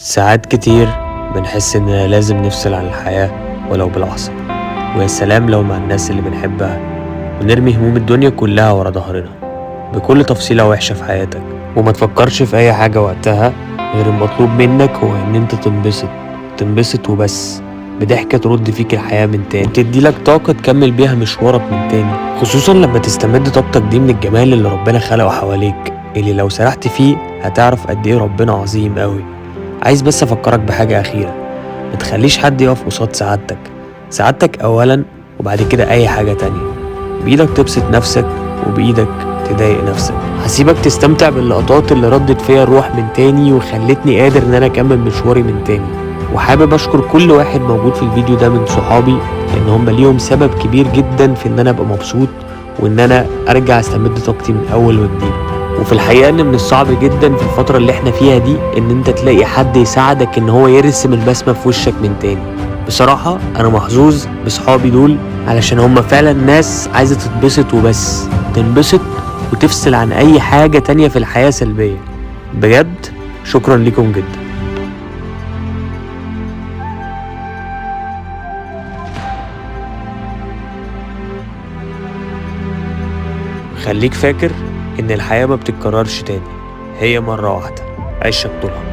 ساعات كتير بنحس إننا لازم نفصل عن الحياة ولو بلحظة، ويا سلام لو مع الناس اللي بنحبها ونرمي هموم الدنيا كلها ورا ظهرنا بكل تفصيلة وحشة في حياتك، وما تفكرش في أي حاجة وقتها غير المطلوب منك هو إن أنت تنبسط وبس، بضحكة ترد فيك الحياة من تاني وتديلك طاقة تكمل بيها مشوارك من تاني، خصوصا لما تستمد طاقتك دي من الجمال اللي ربنا خلقه حواليك، اللي لو سرحت فيه هتعرف قد ايه ربنا عظيم قوي. عايز بس افكرك بحاجة اخيرة، متخليش حد يقف قصاد سعادتك اولا، وبعد كده اي حاجة تانية. بايدك تبسط نفسك وبايدك تضايق نفسك. هسيبك تستمتع باللقطات اللي ردت فيا الروح من تاني وخلتني قادر ان انا اكمل مشواري من تاني. وحابب اشكر كل واحد موجود في الفيديو ده من صحابي، لان هم ليهم سبب كبير جدا في ان انا ابقى مبسوط وان انا ارجع استمد طاقتي من اول وجديد. وفي الحقيقة ان من الصعب جدا في الفترة اللي احنا فيها دي ان انت تلاقي حد يساعدك ان هو يرسم البسمة في وشك من تاني. بصراحة انا محظوظ بصحابي دول، علشان هم فعلا ناس عايزة تتبسط وبس، تنبسط وتفصل عن اي حاجة تانية في الحياة سلبية. بجد شكرا لكم جدا. خليك فاكر ان الحياة ما بتتكررش تاني، هي مرة واحدة، عيشها بطولها.